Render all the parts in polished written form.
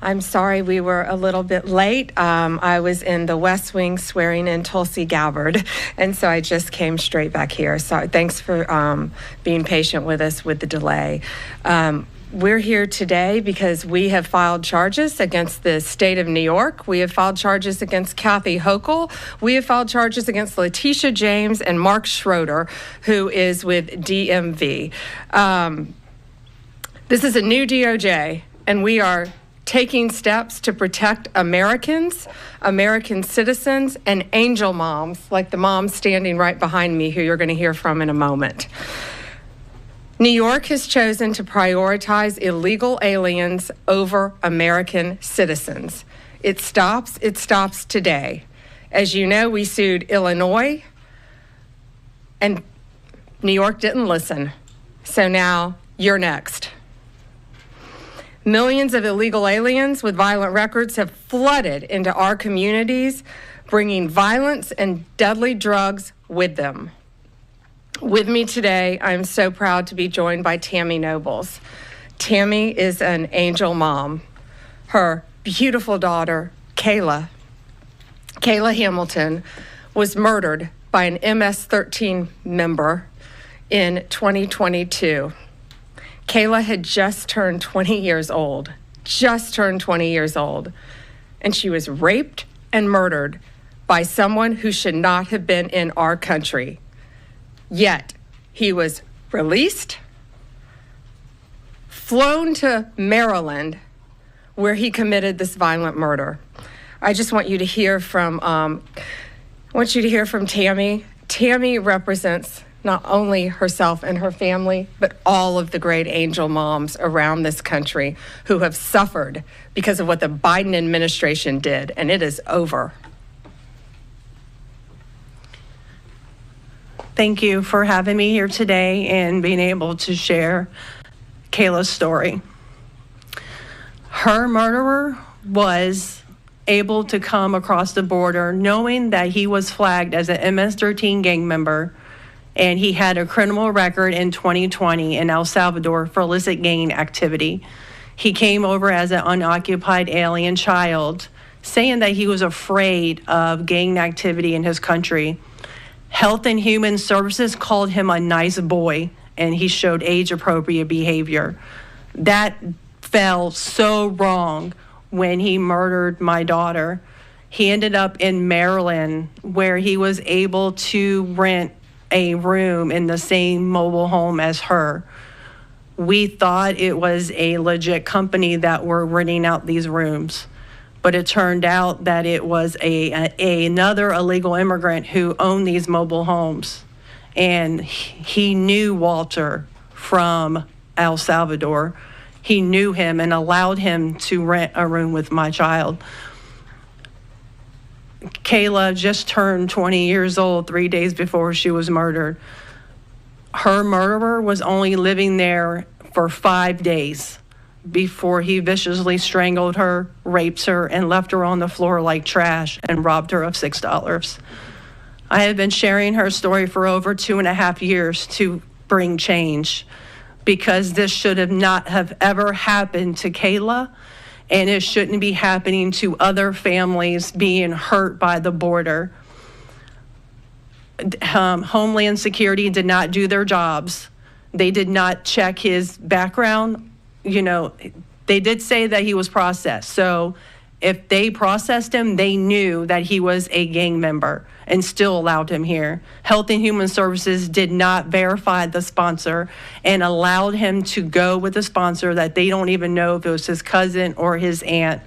I'm sorry we were a little bit late. I was in the West Wing swearing in Tulsi Gabbard, and so I just came straight back here. So thanks for being patient with us with the delay. We're here today because we have filed charges against the state of New York. We have filed charges against Kathy Hochul. We have filed charges against Letitia James and Mark Schroeder, who is with DMV. This is a new DOJ, and we are taking steps to protect Americans, American citizens, and angel moms, like the mom standing right behind me, who you're going to hear from in a moment. New York has chosen to prioritize illegal aliens over American citizens. It stops today. As you know, we sued Illinois, and New York didn't listen. So now you're next. Millions of illegal aliens with violent records have flooded into our communities, bringing violence and deadly drugs with them. With me today, I'm so proud to be joined by Tammy Nobles. Tammy is an angel mom. Her beautiful daughter, Kayla Hamilton, was murdered by an MS-13 member in 2022. Kayla had just turned 20 years old, and she was raped and murdered by someone who should not have been in our country. Yet, he was released, flown to Maryland, where he committed this violent murder. I just want you to hear from, Tammy. Tammy represents not only herself and her family, but all of the great angel moms around this country who have suffered because of what the Biden administration did, and it is over. Thank you for having me here today and being able to share Kayla's story. Her murderer was able to come across the border knowing that he was flagged as an MS-13 gang member, and he had a criminal record in 2020 in El Salvador for illicit gang activity. He came over as an unoccupied alien child, saying that he was afraid of gang activity in his country. Health and Human Services called him a nice boy, and he showed age-appropriate behavior. That fell so wrong when he murdered my daughter. He ended up in Maryland, where he was able to rent a room in the same mobile home as her. We thought it was a legit company that were renting out these rooms, but it turned out that it was another illegal immigrant who owned these mobile homes. And he knew Walter from El Salvador. He knew him and allowed him to rent a room with my child. Kayla just turned 20 years old 3 days before she was murdered. Her murderer was only living there for 5 days before he viciously strangled her, raped her, and left her on the floor like trash and robbed her of $6. I have been sharing her story for over 2.5 years to bring change, because this should have not have ever happened to Kayla, and it shouldn't be happening to other families being hurt by the border. Homeland Security did not do their jobs. They did not check his background. You know, they did say that he was processed. So if they processed him, they knew that he was a gang member and still allowed him here. Health and Human Services did not verify the sponsor and allowed him to go with a sponsor that they don't even know if it was his cousin or his aunt.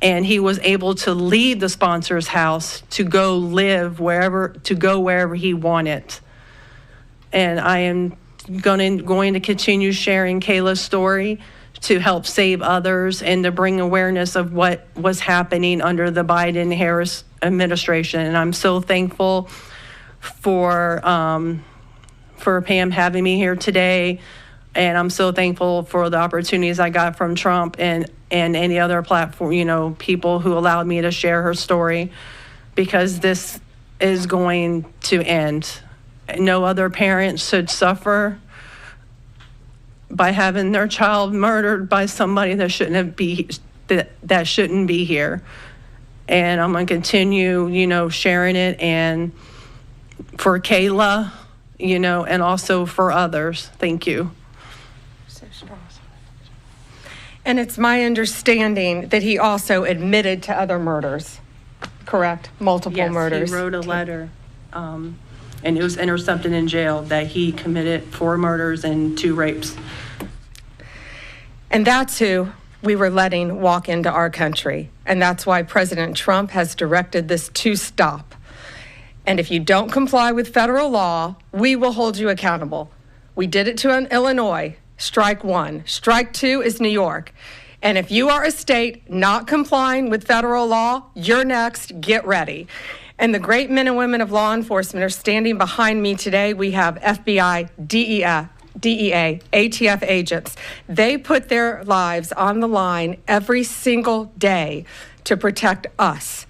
And he was able to leave the sponsor's house to go live wherever he wanted. And I am going to continue sharing Kayla's story to help save others and to bring awareness of what was happening under the Biden-Harris administration. And I'm so thankful for Pam having me here today. And I'm so thankful for the opportunities I got from Trump and any other platform, people who allowed me to share her story, because this is going to end. No other parent should suffer by having their child murdered by somebody that shouldn't that shouldn't be here. And I'm going to continue, sharing it, and for Kayla, and also for others. Thank you. And it's my understanding that he also admitted to other murders, correct? Multiple murders. Yes, he wrote a letter, and it was intercepted in jail that he committed 4 murders and 2 rapes. And that's who we were letting walk into our country. And that's why President Trump has directed this to stop. And if you don't comply with federal law, we will hold you accountable. We did it to Illinois. Strike 1. Strike 2 is New York. And if you are a state not complying with federal law, you're next. Get ready. And the great men and women of law enforcement are standing behind me today. We have FBI, DEA, ATF agents. They put their lives on the line every single day to protect us.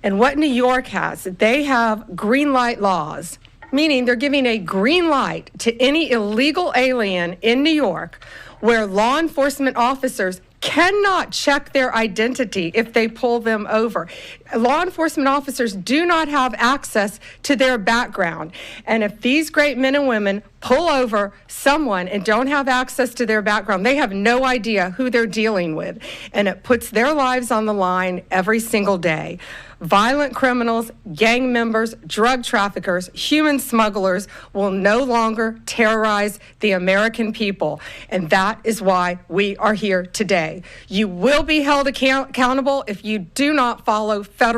And what New York has, they have green light laws, meaning they're giving a green light to any illegal alien in New York, where law enforcement officers cannot check their identity if they pull them over. Law enforcement officers do not have access to their background. And if these great men and women pull over someone and don't have access to their background, they have no idea who they're dealing with. And it puts their lives on the line every single day. Violent criminals, gang members, drug traffickers, human smugglers will no longer terrorize the American people. And that is why we are here today. You will be held accountable if you do not follow federal